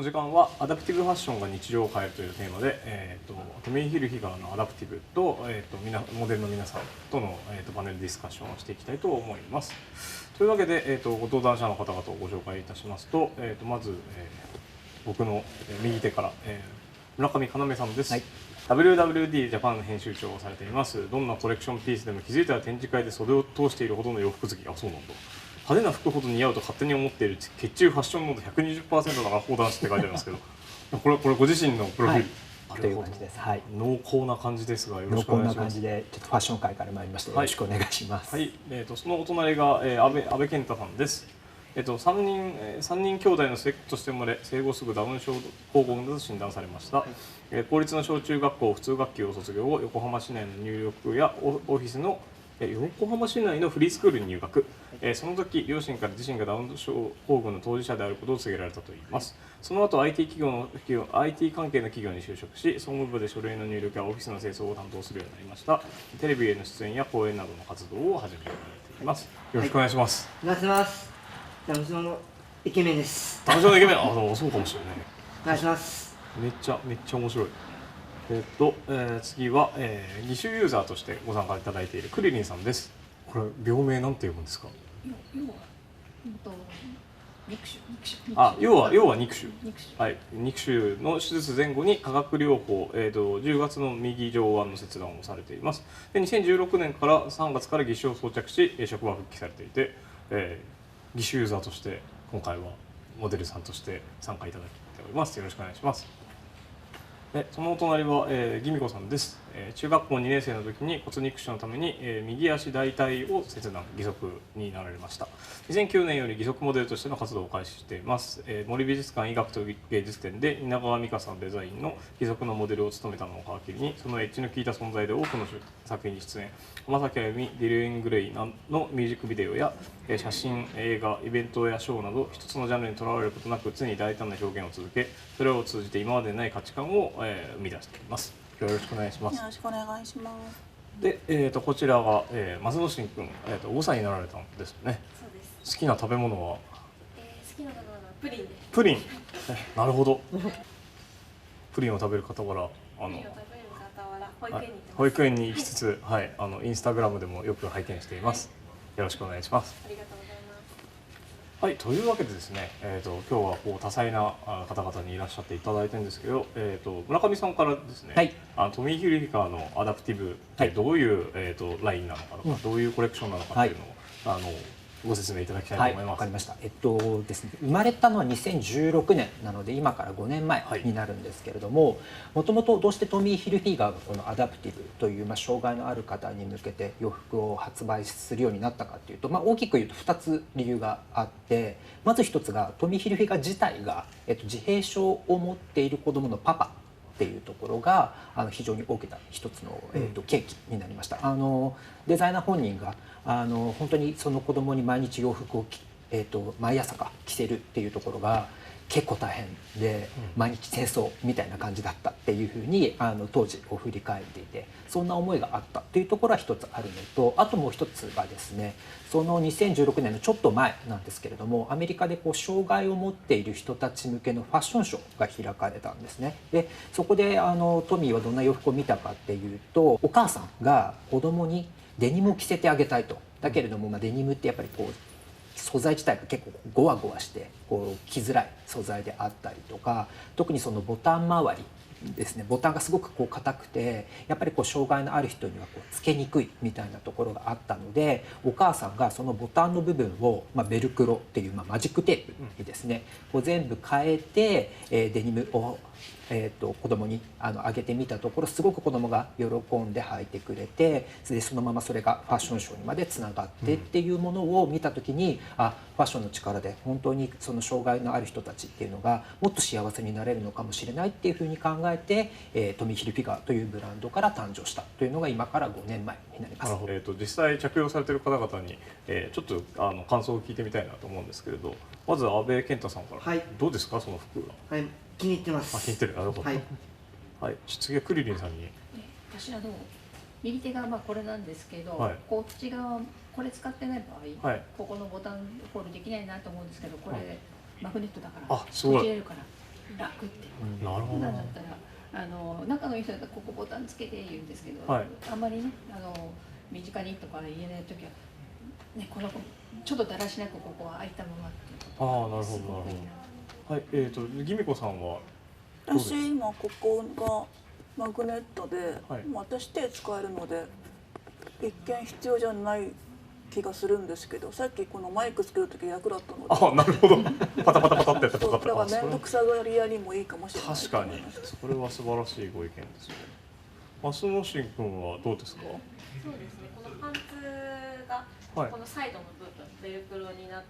の時間はアダプティブファッションが日常を変えるというテーマで、トミー・ヒルフィガーのアダプティブと、モデルの皆さんとの、パネルディスカッションをしていきたいと思います。というわけで、ご登壇者の方々をご紹介いたしますと、まず、僕の右手から、村上要さんです。はい、WWD ジャパンの編集長をされています。どんなコレクションピースでも気づいたら展示会で袖を通しているほどの洋服好き。あ、そうなんだ。派手な服ほど似合うと勝手に思っている血中ファッション濃度 120% だから放談して書いてあるんですけどこれご自身のプロフィール、はい、という感じです。はい、濃厚な感じですが、よろしくお願いします。濃厚な感じでちょっとファッション界から参りまして、よろしくお願いします。はい、そのお隣が、安倍健太さんです。3人兄弟の末っ子として生まれ、生後すぐダウン症候群と診断されました。はい、公立の小中学校普通学級を卒業後、横浜市内の入力やオフィスの横浜市内のフリースクールに入学。その時両親から自身がダウン症候群の当事者であることを告げられたといいます。その後 IT 関係の企業に就職し、総務部で書類の入力やオフィスの清掃を担当するようになりました。テレビへの出演や講演などの活動を始められています。よろしくお願いします。お願いします。ダウン症のイケメンです。ダウン症のイケメン、そうかもしれない。お願いします。めっちゃ面白い。次は、義手ユーザーとしてご参加いただいているクリリンさんです。これ病名なんて読むんですか？要は肉腫。はい、肉腫の手術前後に化学療法、10月の右上腕の切断をされています。で、2016年から3月から義手を装着し、職場復帰されていて、義手ユーザーとして今回はモデルさんとして参加いただいております。よろしくお願いします。そのお隣は、ギミコさんです。中学校2年生の時に骨肉腫のために、右足大腿を切断、義足になられました。2009年より義足モデルとしての活動を開始しています。森美術館医学と芸術展で蜷川美香さんデザインの義足のモデルを務めたのを皮切りに、そのエッジの効いた存在で多くの作品に出演。浜崎あゆみ、ディル・エングレイのミュージックビデオや写真、映画、イベントやショーなど一つのジャンルにとらわれることなく常に大胆な表現を続け、それを通じて今までにない価値観を生み出しています。よろしくお願いします。よろしくお願いします。で、こちらが、松野新君、5歳になられたんですよね。そうです。好きな食べ物は？好きな食べ物はプリンです。プリン。なるほど。プリンを食べる傍ら、保育園に行きつつ、はい、インスタグラムでもよく拝見しています。よろしくお願いします。ありがとうございます。はい、というわけでですね、今日はこう多彩な方々にいらっしゃっていただいてるんですけど、村上さんからですね、はい、トミー・ヒルフィガーのアダプティブってどういう、ラインなのかとか、どういうコレクションなのかっていうのを、ご説明いただきたいと思います。はい、わかりました。ですね、生まれたのは2016年なので今から5年前になるんですけれども、もともとどうしてトミー・ヒルフィガーがこのアダプティブという、障害のある方に向けて洋服を発売するようになったかというと、大きく言うと2つ理由があって、まず1つがトミー・ヒルフィガー自体が、自閉症を持っている子どものパパっていうところが非常に大きな一つの、契機になりました。デザイナー本人が本当にその子供に毎日洋服を毎朝着せるっていうところが結構大変で、毎日清掃みたいな感じだったっていうふうに当時を振り返っていて、そんな思いがあったっていうところは一つあるのと、あともう一つがですね、その2016年のちょっと前なんですけれども、アメリカで障害を持っている人たち向けのファッションショーが開かれたんですね。でそこでトミーはどんな洋服を見たかっていうと、お母さんが子供にデニムを着せてあげたいと。だけれども、デニムってやっぱり素材自体が結構ゴワゴワして着づらい素材であったりとか、特にそのボタン周りですね、ボタンがすごく硬くて、やっぱり障害のある人にはつけにくいみたいなところがあったので、お母さんがそのボタンの部分を、ベルクロっていうマジックテープにですね、全部変えて、デニムを子供にあげてみたところ、すごく子供が喜んで履いてくれて、でそのままそれがファッションショーにまでつながってっていうものを見た時に、ファッションの力で本当にその障害のある人たちっていうのがもっと幸せになれるのかもしれないっていうふうに考えて、トミー・ヒルフィガーというブランドから誕生したというのが今から5年前になります。実際着用されている方々に、ちょっと感想を聞いてみたいなと思うんですけれど、まず安倍健太さんから、どうですか、その服が？はい、気に入ってます。気に入ってる。なるほど。はい、次はクリリンさんに。私右手がこれなんですけど、こっち側これ使ってない場合、ここのボタンホールできないなと思うんですけど、これマグネットだから閉じれるから楽っていう。なるほど。普段だったら仲のいい人だったらここボタンつけて言うんですけど、はい、あんまりね身近にとか言えない時は、ね、このちょっとだらしなくここは開いたままっていうことがなるほどなるほど。はい、ギミコさんはどうですか？私今ここがマグネットで、はい、私手使えるので一見必要じゃない気がするんですけど、さっきこのマイクつける時役だったので、あ、なるほど。パタパタパタってやったらだから面倒くさがり屋にもいいかもしれない。確かにそれは素晴らしいご意見ですね。増野慎君はどうですか？そうですね、このパンツがこのサイドの部分、ベルクロになっ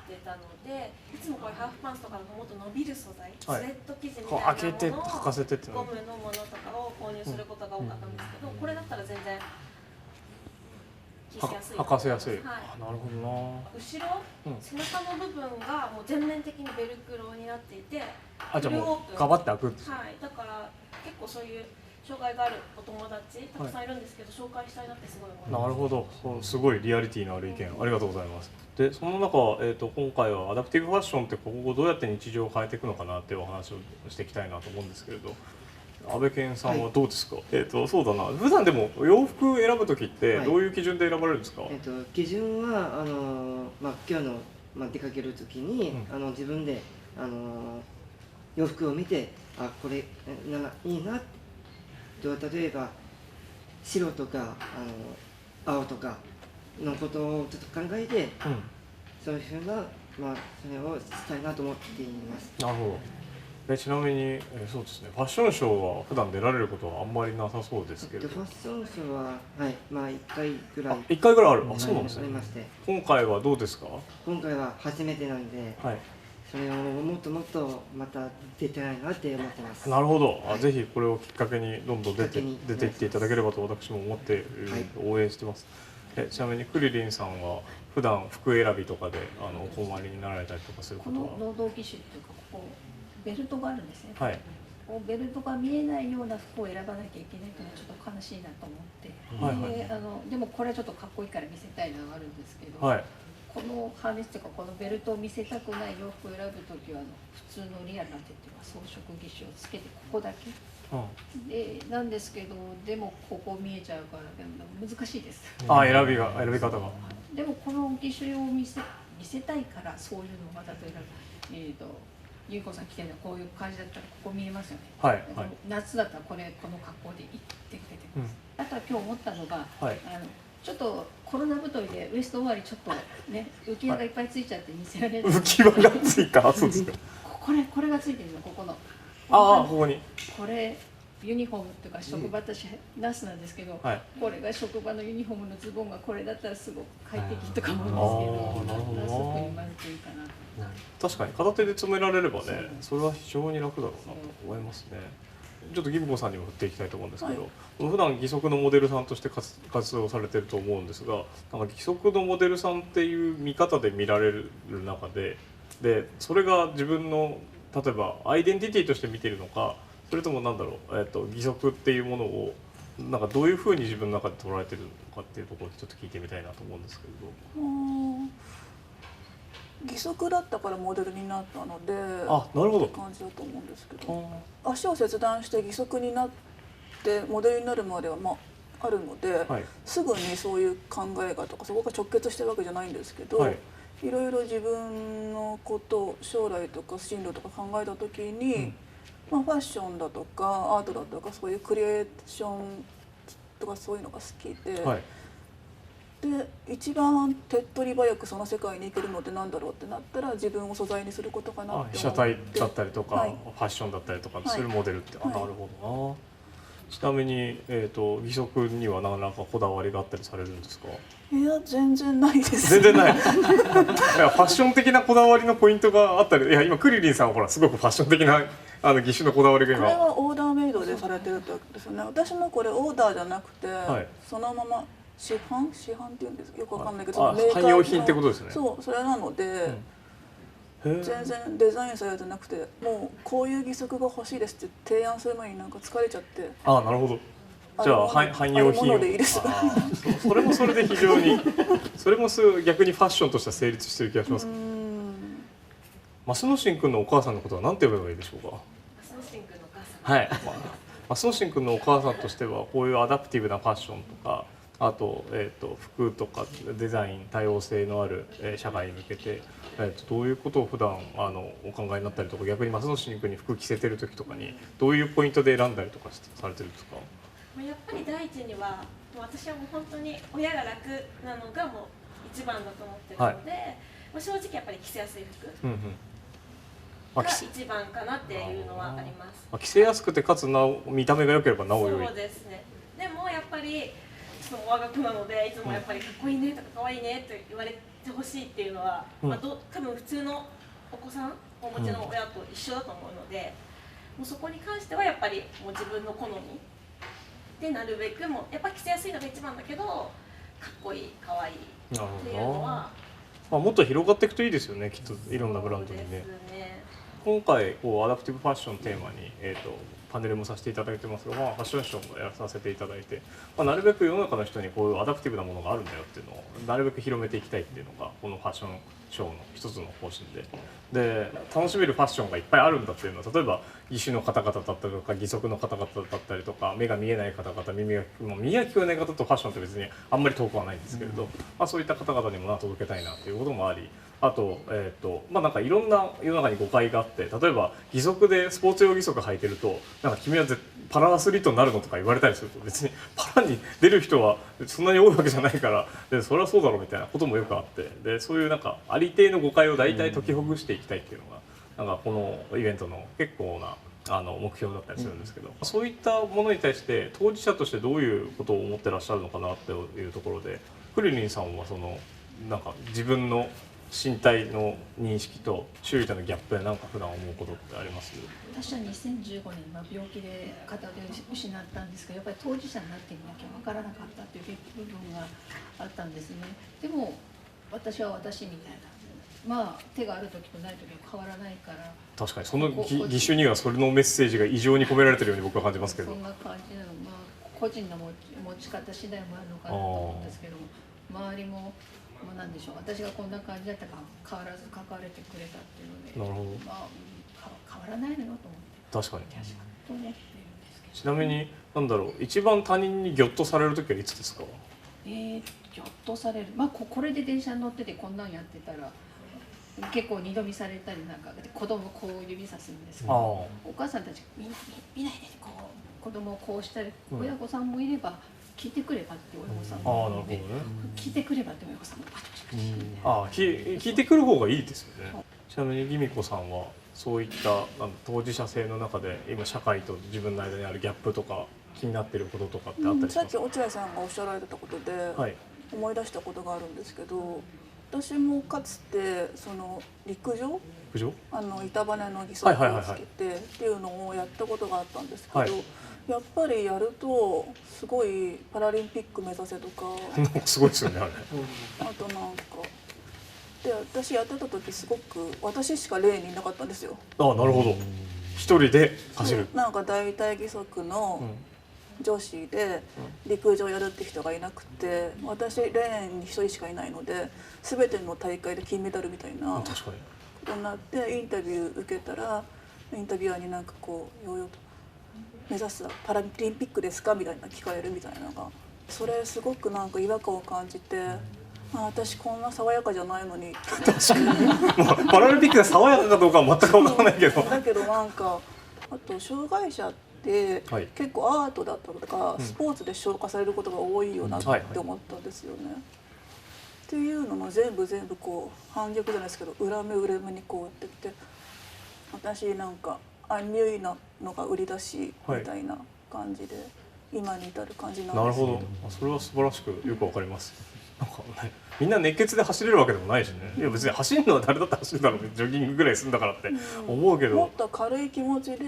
てたので、いつもこういうハーフパンツとかだともっと伸びる素材、スウェット生地みたいなものを開けて履かせてってゴムのものとかを購入することが多かったんですけど、これだったら全然履かせやすい。はい、なるほどな。後ろ、背中の部分がもう全面的にベルクロになっていて、じゃあもうガバッて開くんですか？はい、だから結構そういう障害があるお友達たくさんいるんですけど、紹介したいなってすごい思います。なるほど、すごいリアリティのある意見ありがとうございます。でその中、今回はアダプティブファッションって今後どうやって日常を変えていくのかなっていうお話をしていきたいなと思うんですけれど、安倍健さんはどうですか？はい、そうだな、普段でも洋服選ぶ時ってどういう基準で選ばれるんですか？基準は今日の、出かける時に、自分で洋服を見て、これいいなって、例えば白とか青とかのことをちょっと考えて、そういうふうな、それをしたいなと思っています。なるほど。ちなみに、そうですね、ファッションショーは普段出られることはあんまりなさそうですけど、ファッションショーは、はい、1回ぐらい。1回ぐらいある。そうなんですね。ありまして。今回はどうですか？今回は初めてなんで、はい、それをもっともっとまた出たいなって思ってます。なるほど。ぜひこれをきっかけにどんどん出ていっていただければと私も思って応援してます。ちなみにクリリンさんは普段服選びとかでお困りになられたりとかすることは？この労働義手っていうか、ここベルトがあるんですね。はい。ベルトが見えないような服を選ばなきゃいけないというのはちょっと悲しいなと思って、でもこれはちょっとかっこいいから見せたいのがあるんですけど、はい、このハーネスというかこのベルトを見せたくない洋服を選ぶときは普通のリアルな手っていうか装飾義手をつけてここだけ、でなんですけど、でもここ見えちゃうから難しいです。選び方が。でもこの義手を見せたいから、そういうのが例えばゆうこさん着てるのこういう感じだったらここ見えますよね。はい。夏だったらこの格好で行ってくれてます。あとは今日思ったのが、ちょっとコロナ太りでウエスト終わりちょっとね浮き輪がいっぱいついちゃって見せられない。浮き輪がついた。そうですか。これがついてるの、ここの。ここに。これユニフォームとか職場、私ナースなんですけど、これが職場のユニフォームのズボンがこれだったらすごく快適とか思うんですけど、ナース服に混ぜていいかなと。確かに片手で詰められればね、それは非常に楽だろうなと思いますね。ちょっとギムコさんにも振っていきたいと思うんですけど、普段義足のモデルさんとして活動されてると思うんですが、なんか義足のモデルさんっていう見方で見られる中で、それが自分の例えばアイデンティティとして見てるのか、それともなんだろう、義足っていうものをなんかどういうふうに自分の中で捉えてるのかっていうところをちょっと聞いてみたいなと思うんですけれど。義足だったからモデルになったので、なるほどって感じだと思うんですけど、足を切断して義足になってモデルになるまではあるので、すぐにそういう考えがとかそこが直結してるわけじゃないんですけど、いろいろ自分のこと将来とか進路とか考えた時に、ファッションだとかアートだとかそういうクリエーションとかそういうのが好きで。で一番手っ取り早くその世界に行けるのってなんだろうってなったら、自分を素材にすることかなって思って。被写体だったりとか、ファッションだったりとかするモデルって、なるほどな。ちなみに、義足には何らかこだわりがあったりされるんですか？いや全然ないです。全然ない。いやファッション的なこだわりのポイントがあったり、いや今クリリンさんはほらすごくファッション的な義手のこだわりが今。これはオーダーメイドでされてるってわけですよね。私のこれオーダーじゃなくて、そのまま。市販っていうんですか、よくわかんないけど、汎用品ってことですね。そう、それなので、全然デザインされてなくて、もうこういう義足が欲しいですって提案する前になんか疲れちゃって。なるほど。じゃあ汎用品でいいです。それもそれで非常に、それも逆にファッションとしては成立してる気がします。増野慎君のお母さんのことは何て呼べばいいでしょうか。増野慎君のお母さん。はい。増野慎君のお母さんとしてはこういうアダプティブなファッションとか、あと服とかデザイン多様性のある社会に向けてどういうことを普段お考えになったりとか、逆に増野慎君に服着せてる時とかにどういうポイントで選んだりとかされてるんですか。やっぱり第一には私はもう本当に親が楽なのがもう一番だと思ってるので、正直やっぱり着せやすい服が一番かなっていうのはあります。着せやすくてかつ見た目が良ければなお良い。そうですね。でもやっぱりちょっと我が子なのでいつもやっぱりかっこいいねとかかわいいねと言われてほしいっていうのは、多分普通のお子さんお持ちの親と一緒だと思うので、もうそこに関してはやっぱりもう自分の好みでなるべくもうやっぱ着せやすいのが一番だけどかっこいいかわいいっていうのは、もっと広がっていくといいですよね、きっといろんなブランドにね。今回アダプティブファッションテーマに、パネルもさせていただいてますが、ファッションショーもやらさせていただいて、なるべく世の中の人にこういうアダプティブなものがあるんだよっていうのをなるべく広めていきたいっていうのがこのファッションショーの一つの方針で、楽しめるファッションがいっぱいあるんだっていうのは、例えば義手の方々だったりとか義足の方々だったりとか目が見えない方々、耳が聞こえない方とファッションって別にあんまり遠くはないんですけれど、そういった方々にも届けたいなっていうこともあり、あとなんかいろんな世の中に誤解があって、例えば義足でスポーツ用義足履いてるとなんか君はパラアスリートになるのとか言われたりすると、別にパラに出る人はそんなに多いわけじゃないから、それはそうだろうみたいなこともよくあって、でそういうなんかありていの誤解を大体解きほぐしていきたいっていうのがなんかこのイベントの結構な目標だったりするんですけど、そういったものに対して当事者としてどういうことを思ってらっしゃるのかなっていうところで、クリリンさんはなんか自分の身体の認識と周囲とのギャップで何か普段思うことってあります？私は2015年病気で片腕を失ったんですけど、やっぱり当事者になってみなきゃ分からなかったっていう部分があったんですね。でも私は私みたいな、手がある時とない時は変わらないから。確かにその義手にはそれのメッセージが異常に込められてるように僕は感じますけど。そんな感じなの、個人の持ち方次第もあるのかなと思うんですけども、周りもなんでしょう、私がこんな感じだったから変わらず関われてくれたっていうので、なるほど、変わらないのよと思って。確かに。と思っているんですけど。ちなみに一番他人にギョッとされる時はいつですか？ギョッとされる、これで電車に乗っててこんなんやってたら結構二度見されたりなんかで、子供こう指さすんですけど、お母さんたちが見ないで子供をこうしたり、親御さんもいれば聞いてくればって親御さんもいるので、聞いてくればって親御さんも聞いてくる方がいいですよね。ちなみにギミコさんはそういった当事者性の中で今社会と自分の間にあるギャップとか気になっていることとかってあったりしますか？さっき落合さんがおっしゃられたことで思い出したことがあるんですけど、私もかつて陸上板バネの義足をつけてっていうのをやったことがあったんですけど、やっぱりやるとすごいパラリンピック目指せとかすごいですよね、あれ。あとなんかで、私やってた時すごく私しかレーンにいなかったんですよ。なるほど。一人で走る。なんか大体義足の女子で陸上やるって人がいなくて、私レーンに一人しかいないので全ての大会で金メダルみたいなことになって、インタビュー受けたらインタビュアーになんかこうヨーヨーと目指すパラリンピックですかみたいな聞かれるみたいなのが、それすごくなんか違和感を感じて、私こんな爽やかじゃないのにパラリンピックが爽やかかどうかは全く分からないけどだけどなんかあと障害者って結構アートだったりとかスポーツで消化されることが多いよなって思ったんですよね。っていうのの全部こう反逆じゃないですけど裏目にこうやってきて、私なんかアンニュイなのが売り出しみたいな感じで今に至る感じなんですよ。なるほど、それは素晴らしくよくわかります。なんかね、みんな熱血で走れるわけでもないしね。いや別に走るのは誰だって走るだろう、ジョギングぐらいするんだからって思うけど、もっと軽い気持ちで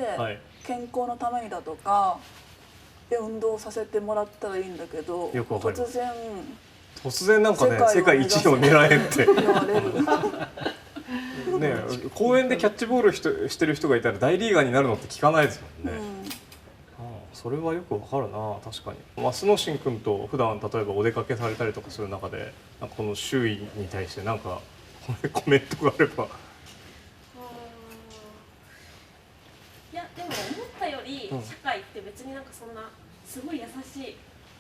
健康のためにだとかで運動させてもらったらいいんだけど、突然なんかね、世界一を狙えって言われるね、公園でキャッチボールしてる人がいたら大リーガーになるのって聞かないですもんね。それはよくわかるな。確かに増野慎君と普段例えばお出かけされたりとかする中で、なんかこの周囲に対してなんかコメントがあれば。そ別になんかそんなすごい優しいっ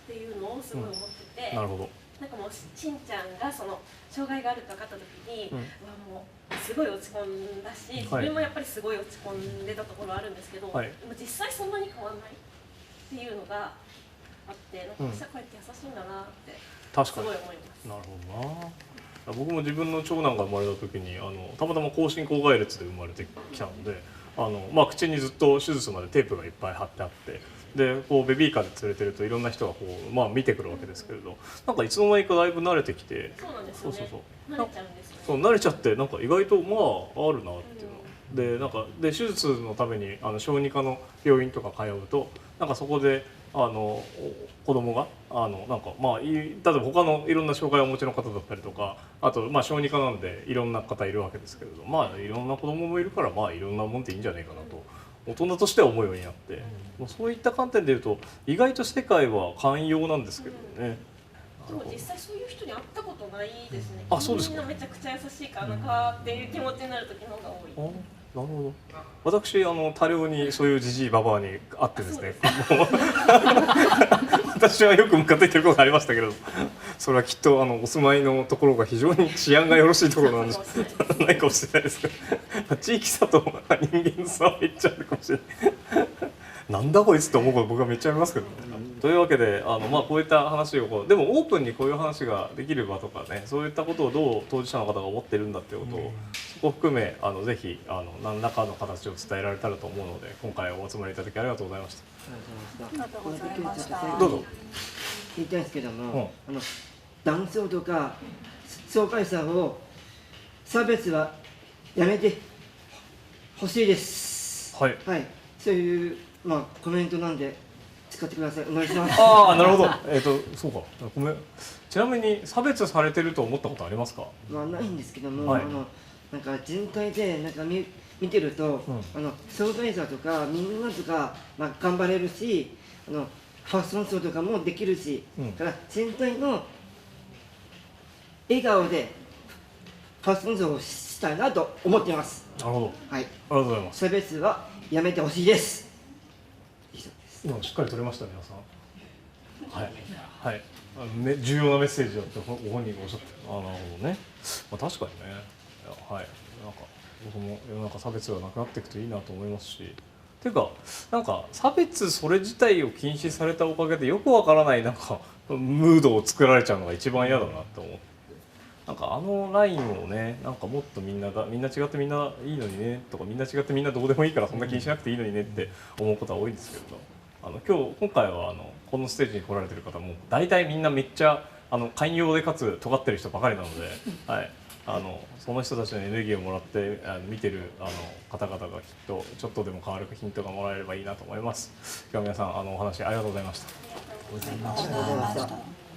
ていうのをすごい思ってて、なるほど。なんかもうしんちゃんがその障害があると分かった時に、もうすごい落ち込んだし、自分もやっぱりすごい落ち込んでたところあるんですけど、でも実際そんなに変わらないっていうのがあって、なんか社会って優しいんだなってすごい思います。なるほどな。僕も自分の長男が生まれた時にたまたま後進交外列で生まれてきたので口にずっと手術までテープがいっぱい貼ってあって。でこうベビーカーで連れてるといろんな人がこう、見てくるわけですけれど、なんかいつの間にかだいぶ慣れてきて、そうなんですよね。慣れちゃうんですよね。そう慣れちゃって、なんか意外とあるなっていうので、なんかで手術のために小児科の病院とか通うと、なんかそこで子供がなんか例えば他のいろんな障害をお持ちの方だったりとか、あと小児科なんでいろんな方いるわけですけれど、いろんな子供もいるからいろんなもんでいいんじゃないかなと。大人としては思うようになって、そういった観点でいうと意外と世界は寛容なんですけどね。でも実際そういう人に会ったことないですね。そうですか。みんなめちゃくちゃ優しいかなかっていう気持ちになる時の方が多い。なるほど。私多量にそういうじじいばばあに会ってですね、私はよくムカついてることがありましたけれど、それはきっとお住まいのところが非常に治安がよろしいところなんですないかもしれないですけど、地域差と人間差はめっちゃあるかもしれない。なんだこいつって思うこと僕はめっちゃありますけどね。というわけでこういった話をでもオープンにこういう話ができる場とかね、そういったことをどう当事者の方が思ってるんだっていうことを、そこを含めぜひ何らかの形を伝えられたらと思うので、今回お集まりいただきありがとうございました。ありがとうございました。どうぞ。言いたいんですけども、男性とか障害者を差別はやめてほしいです。はい。そういうコメントなんで使ってください。お願いします。なるほど。そうか。ごめん。ちなみに差別されてると思ったことありますか？ないんですけども、なんか全体でなんか見てると、障害者とかみんなとか頑張れるし、ファッションショーとかもできるし、から全体の笑顔でファッションショーをしたいなと思っています。なるほど。はい。ありがとうございます。差別はやめてほしいです。今しっかり取れました皆さん。はい。重要なメッセージだってご本人がおっしゃってる。なるほどね。確かにね。はい。なんか僕も世の中差別がなくなっていくといいなと思いますし。ていうかなんか差別それ自体を禁止されたおかげでよくわからないなんかムードを作られちゃうのが一番嫌だなって思って。なんかラインをね、なんかもっとみんな違ってみんないいのにねとか、みんな違ってみんなどうでもいいからそんな気にしなくていいのにねって思うことは多いんですけれど、今回はこのステージに来られてる方も大体みんなめっちゃ寛容でかつ尖ってる人ばかりなので、はい、その人たちのエネルギーをもらって見てる方々がきっとちょっとでも変わるヒントがもらえればいいなと思います。今日は皆さんお話ありがとうございました。ありがとうございました。